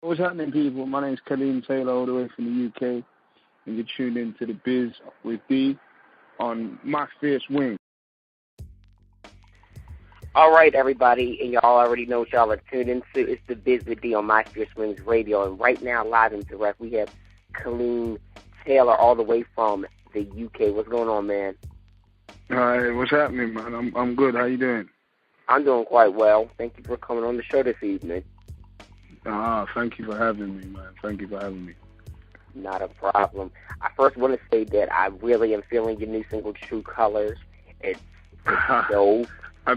What's happening, people? My name's Kaleem Taylor, all the way from the UK, and you're tuned into The Biz with D on My Fierce Wing. All right, everybody, and y'all already know what y'all are tuned into. It's The Biz with D on My Fierce Wings Radio, and right now, live and direct, we have Kaleem Taylor all the way from the UK. What's going on, man? Hi, what's happening, man? I'm good. How you doing? I'm doing quite well. Thank you for coming on the show this evening. Thank you for having me, man. Thank you for having me. Not a problem. I first want to say that I really am feeling your new single, True Colors. It's dope. I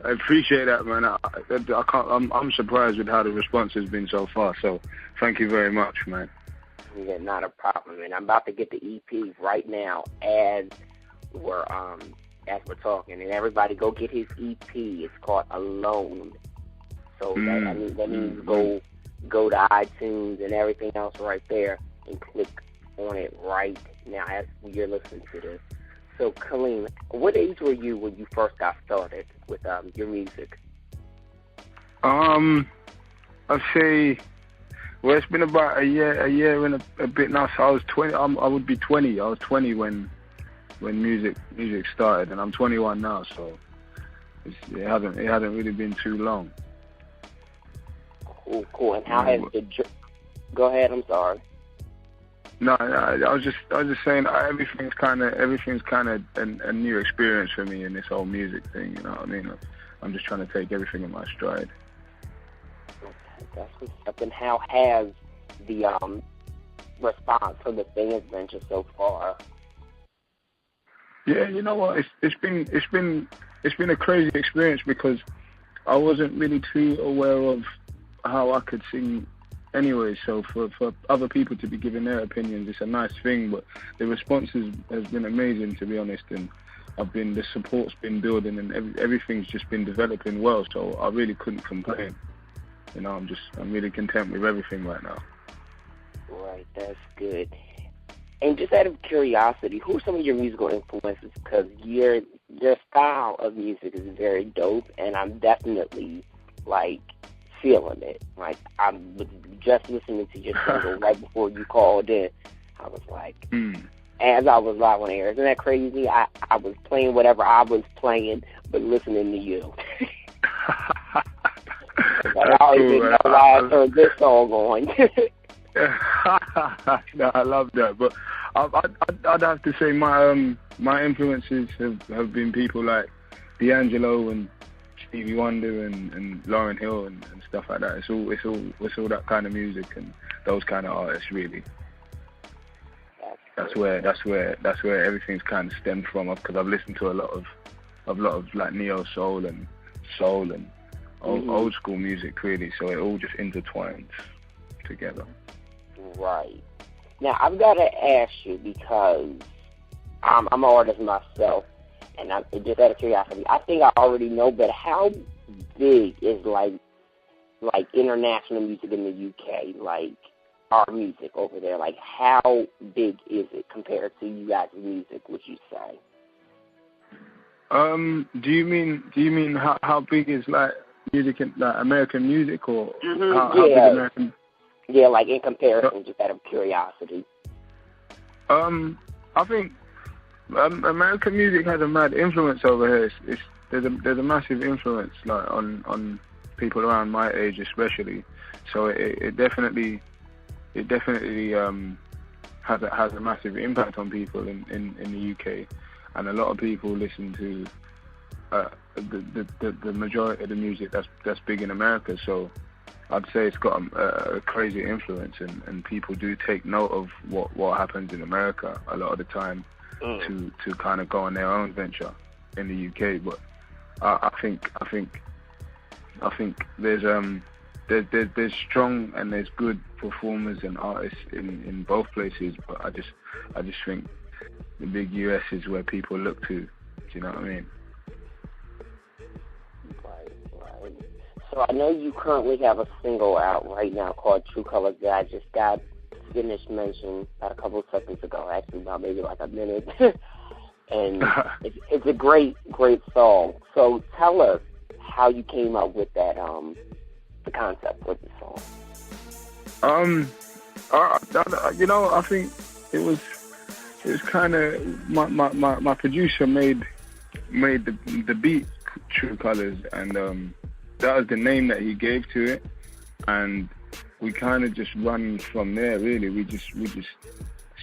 appreciate that, man. I'm surprised with how the response has been so far. So, thank you very much, man. Yeah, not a problem. And I'm about to get the EP right now as we're talking. And everybody, go get his EP. It's called Alone. So that means go to iTunes and everything else right there and click on it right now as you're listening to this. So, Kaleem, what age were you when you first got started with your music? I'd say, well, it's been about a year and a bit now. So I was 20. I would be 20. I was 20 when music started, and I'm 21 now. So it hasn't really been too long. Cool. And how has go ahead, I'm sorry. No, I was just saying everything's kind of a new experience for me in this whole music thing. You know what I mean? I'm just trying to take everything in my stride. That's what's up. And how has the response from the fans been just so far? Yeah, you know what? It's been a crazy experience because I wasn't really too aware of how I could sing anyway, so for other people to be giving their opinions, it's a nice thing, but the response has been amazing, to be honest, and the support's been building and everything's just been developing well, so I really couldn't complain. You know, I'm really content with everything right now. Right, that's good. And just out of curiosity, who are some of your musical influences? Because your style of music is very dope, and I'm definitely, feeling it. I was just listening to your single right before you called in. I was like, as I was live on air, isn't that crazy? I was playing whatever I was playing, but listening to you. I always didn't know why I turned this song on. No, I love that, but I'd have to say my influences have been people like D'Angelo and Stevie Wonder and Lauryn Hill and stuff like that. It's all that kind of music and those kind of artists, really. That's where everything's kind of stemmed from, because I've listened to a lot of like neo soul and old school music, really. So it all just intertwines together. Right. Now I've got to ask you, because I'm an artist myself. And just out of curiosity, I think I already know, but how big is like international music in the UK, like our music over there? Like, how big is it compared to you guys' music, would you say? Do you mean how big is like music in like American music, or how big American? Yeah, like in comparison, just out of curiosity. I think American music has a mad influence over here. There's a massive influence like on people around my age, especially. So it definitely has a massive impact on people in the UK, and a lot of people listen to the majority of the music that's big in America. So I'd say it's got a crazy influence, and people do take note of what happens in America a lot of the time. To kind of go on their own venture in the UK, but I think there's strong and there's good performers and artists in both places, but I just think the big US is where people look to. Do you know what I mean? Right. So I know you currently have a single out right now called True Colors that I just got finished mentioning about a couple of seconds ago, actually about maybe like a minute. And it's a great song. So tell us how you came up with that, the concept for the song. I think it was kind of my producer made the beat True Colors, and that was the name that he gave to it, and we kind of just run from there. Really, we just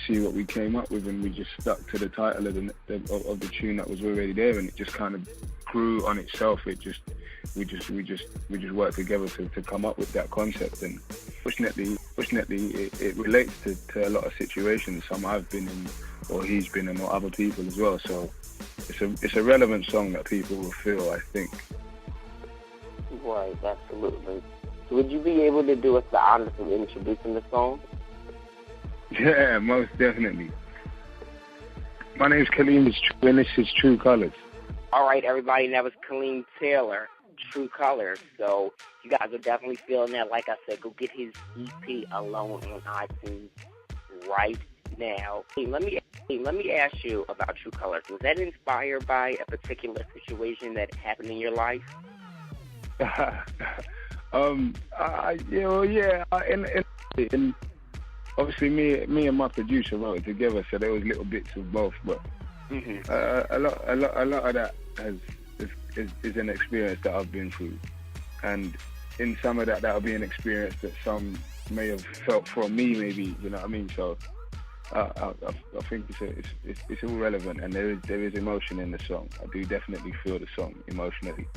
see what we came up with, and we just stuck to the title of the tune that was already there, and it just kind of grew on itself. We just worked together to come up with that concept, and fortunately it relates to a lot of situations, some I've been in or he's been in or other people as well, so it's a relevant song that people will feel, I think. Right, absolutely. So would you be able to do us the honor of introducing the song? Yeah, most definitely. My name's Kaleem, and this is True Colors. All right, everybody, that was Kaleem Taylor, True Colors. So you guys are definitely feeling that. Like I said, go get his EP Alone on iTunes right now. Hey, let me ask you about True Colors. Was that inspired by a particular situation that happened in your life? And obviously me and my producer wrote it together, so there was little bits of both, but a lot of that is an experience that I've been through, and in some of that'll be an experience that some may have felt from me, maybe, you know what I mean? So I think it's all relevant, and there is emotion in the song. I do definitely feel the song emotionally.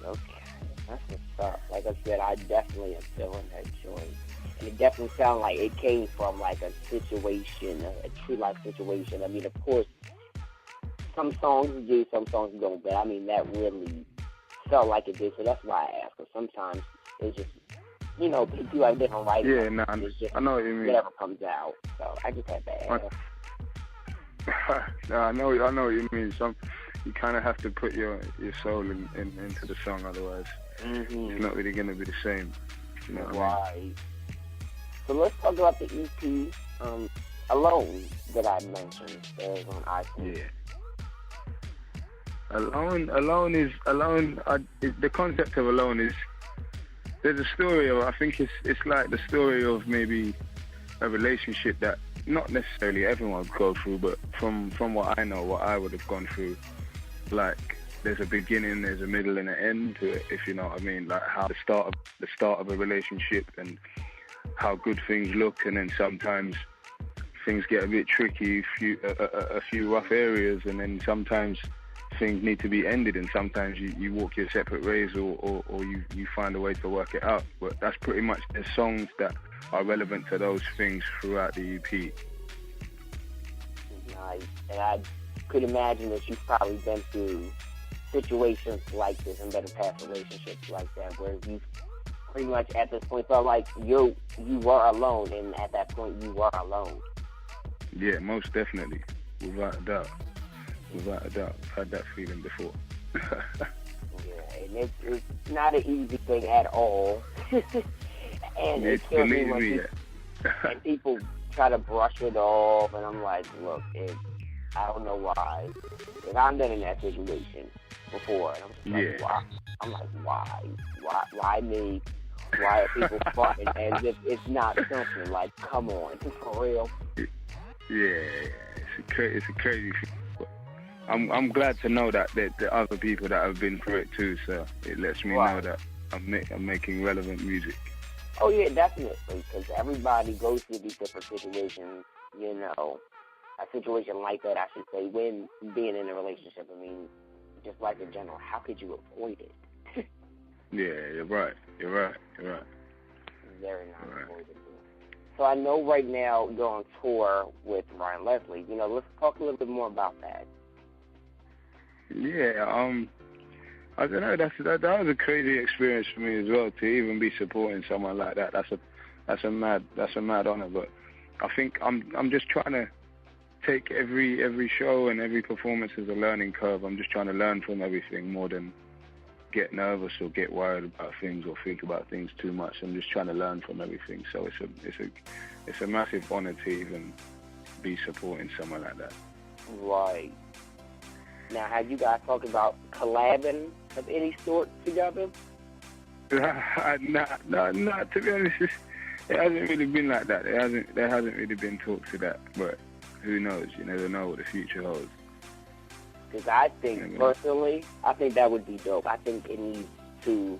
Okay. That's what's up. Like I said, I definitely am feeling that joint. And it definitely sounds like it came from like a situation, a true life situation. I mean, of course, some songs do, some songs don't, but I mean, that really felt like it did. So that's why I asked. Because sometimes it's just, you know, people have different writing. Yeah, no, I know what you mean. Whatever comes out. So I just had to ask. No, I know what you mean. You kind of have to put your soul into the song, otherwise it's not really going to be the same. You know what I mean? So let's talk about the EP Alone that I mentioned on iTunes. Yeah. Alone. The concept of Alone is, there's a story of, I think it's like the story of maybe a relationship that not necessarily everyone would go through, but from what I know, what I would have gone through. Like, there's a beginning, there's a middle, and an end to it, if you know what I mean. Like how the start of a relationship, and how good things look, and then sometimes things get a bit tricky, a few rough areas, and then sometimes things need to be ended, and sometimes you walk your separate ways, or you find a way to work it out. But that's pretty much the songs that are relevant to those things throughout the EP. Nice. And I could imagine that you've probably been through situations like this and been in past relationships like that, where you pretty much at this point felt like you were alone, and at that point you were alone. Yeah, most definitely, without a doubt. I've had that feeling before. Yeah, and it's not an easy thing at all. And it kills me when and people try to brush it off, and I'm like, look, I don't know why. And I've been in that situation before, and I'm just like, why? I'm like, why? Why me? Why are people fucking as if it's not something? Like, come on, for real. Yeah, it's a crazy thing. I'm glad to know that the other people that have been through it too, so it lets me know that I'm making relevant music. Oh yeah, definitely, because everybody goes through these different situations, you know. A situation like that, I should say, when being in a relationship. I mean, just like in general, how could you avoid it? Yeah, you're right. Very not avoidable. So I know right now you're on tour with Ryan Leslie. You know, let's talk a little bit more about that. Yeah, I don't know. That was a crazy experience for me as well, to even be supporting someone like that. That's a mad honor. But I think I'm just trying to take every show and every performance as a learning curve. I'm just trying to learn from everything more than get nervous or get worried about things or think about things too much. I'm just trying to learn from everything. So it's a massive honor to even be supporting someone like that. Right. Now, have you guys talked about collabing of any sort together? Nah. To be honest, it hasn't really been like that. There hasn't really been talk to that. But who knows? You never know what the future holds. Because I think, personally, I think that would be dope. I think it needs to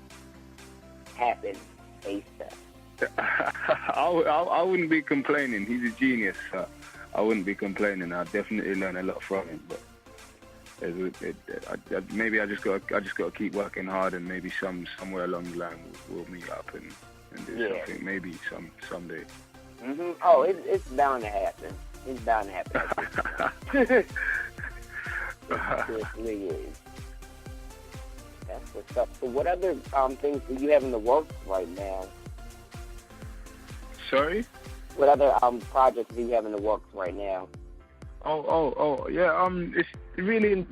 happen ASAP. I wouldn't be complaining. He's a genius. So I wouldn't be complaining. I'd definitely learn a lot from him. But maybe I just got to keep working hard, and maybe somewhere along the line we'll meet up and do something. Maybe someday. Mm-hmm. Oh, it's bound to happen. It's bound to happen. It really is. That's what's up. So what other things do you have in the works right now? Sorry? What other projects do you have in the works right now? Oh, yeah. It's really,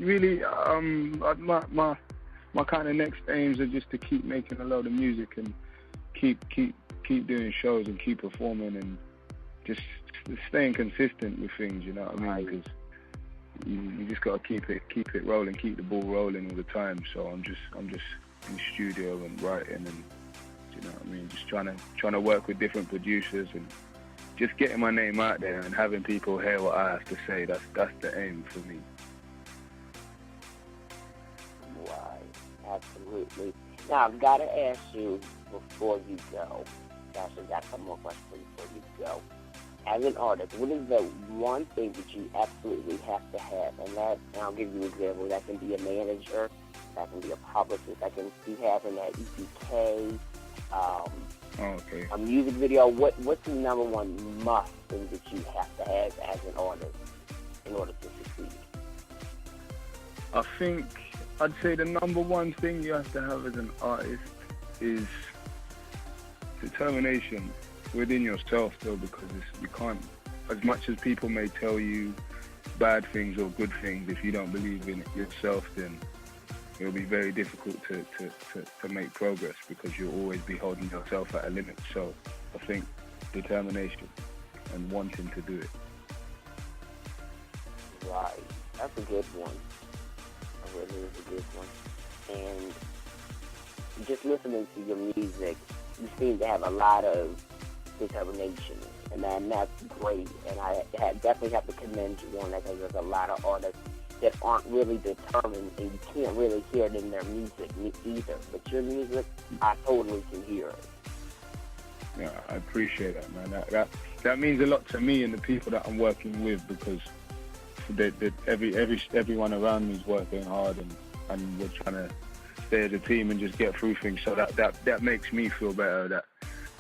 my kind of next aims are just to keep making a load of music and keep doing shows and keep performing and just staying consistent with things. You know what I mean? Because you just got to keep it rolling, keep the ball rolling all the time. So I'm just in the studio and writing, and you know what I mean, just trying to work with different producers and just getting my name out there and having people hear what I have to say. That's the aim for me. Right, absolutely. Now I've got to ask you before you go. Actually, got some more questions before you go. As an artist, what is the one thing that you absolutely have to have? And I'll give you an example. That can be a manager, that can be a publicist, that can be having an EPK, okay. a music video. What's the number one must thing that you have to have as an artist in order to succeed? I think I'd say the number one thing you have to have as an artist is determination within yourself, though, because you can't, as much as people may tell you bad things or good things, if you don't believe in it yourself, then it'll be very difficult to make progress, because you'll always be holding yourself at a limit. So I think determination and wanting to do it. Right. That's a good one. That really is a good one. And just listening to your music, you seem to have a lot of determination, and that's great. And I definitely have to commend you on that, because there's a lot of artists that aren't really determined, and you can't really hear it in their music either. But your music, I totally can hear it. Yeah, I appreciate that, man. That means a lot to me and the people that I'm working with, because everyone around me is working hard, and we're trying to stay as a team and just get through things. So that makes me feel better, that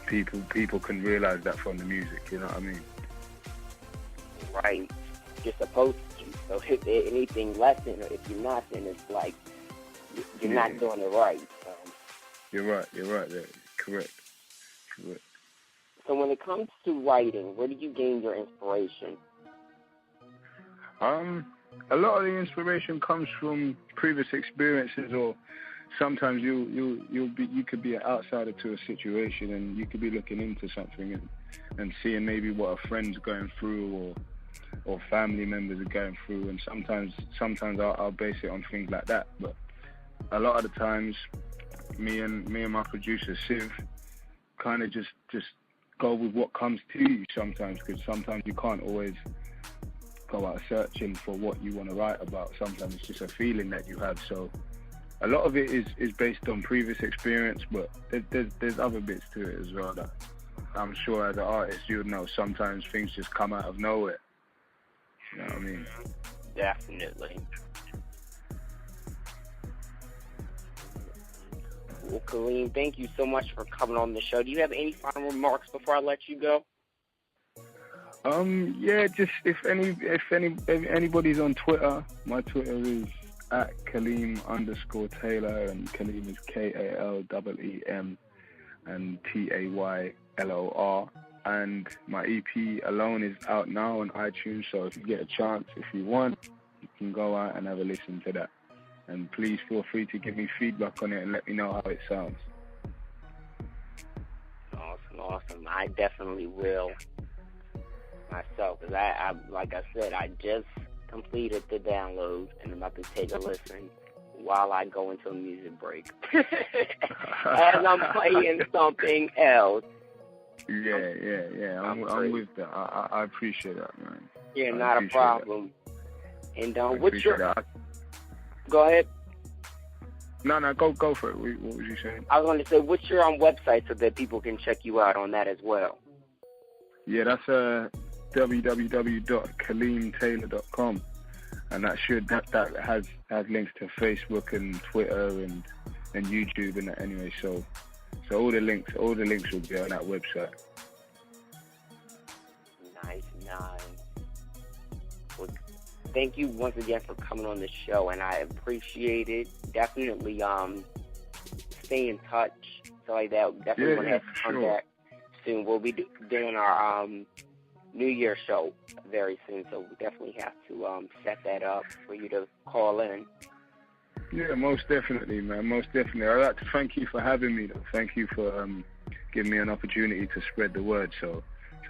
people can realize that from the music, you know what I mean? Right. You're supposed to. So if anything less than, or if you're not, then it's like you're not doing it right. You're right there. Correct. So when it comes to writing, where do you gain your inspiration? A lot of the inspiration comes from previous experiences, or sometimes you could be an outsider to a situation, and you could be looking into something and seeing maybe what a friend's going through, or family members are going through, and sometimes I'll base it on things like that. But a lot of the times, me and my producer Siv kind of just go with what comes to you sometimes, because sometimes you can't always go out searching for what you want to write about. Sometimes it's just a feeling that you have. So a lot of it is based on previous experience, but there's other bits to it as well that I'm sure as an artist you would know. Sometimes things just come out of nowhere. You know what I mean? Definitely. Well, Kaleem, thank you so much for coming on the show. Do you have any final remarks before I let you go? Yeah, just if anybody's on Twitter, my Twitter is @Kaleem_Taylor, and Kaleem is KALEEM and TAYLOR. And my EP Alone is out now on iTunes, so if you get a chance, if you want, you can go out and have a listen to that. And please feel free to give me feedback on it and let me know how it sounds. Awesome. I definitely will myself, because I like I said, I just completed the download, and I'm about to take a listen while I go into a music break. As I'm playing something else. Yeah. I'm with that. I appreciate that, man. Yeah, not a problem. That. And what's your... That. Go ahead. No, go for it. What was you saying? I was going to say, what's your website so that people can check you out on that as well? Yeah, that's www.kaleemtaylor.com, and that has links to Facebook and Twitter and YouTube and that anyway. So all the links will be on that website. Nice. Well, thank you once again for coming on the show, and I appreciate it. Definitely stay in touch, so like that. Definitely want to have contact soon. We'll be doing our New Year show very soon, so we definitely have to set that up for you to call in. Yeah, most definitely, man. Most definitely. I'd like to thank you for having me, though. Thank you for giving me an opportunity to spread the word. So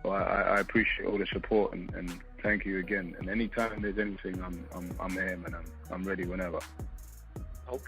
I appreciate all the support and thank you again. And anytime there's anything, I'm here, man. I'm ready whenever. Okay.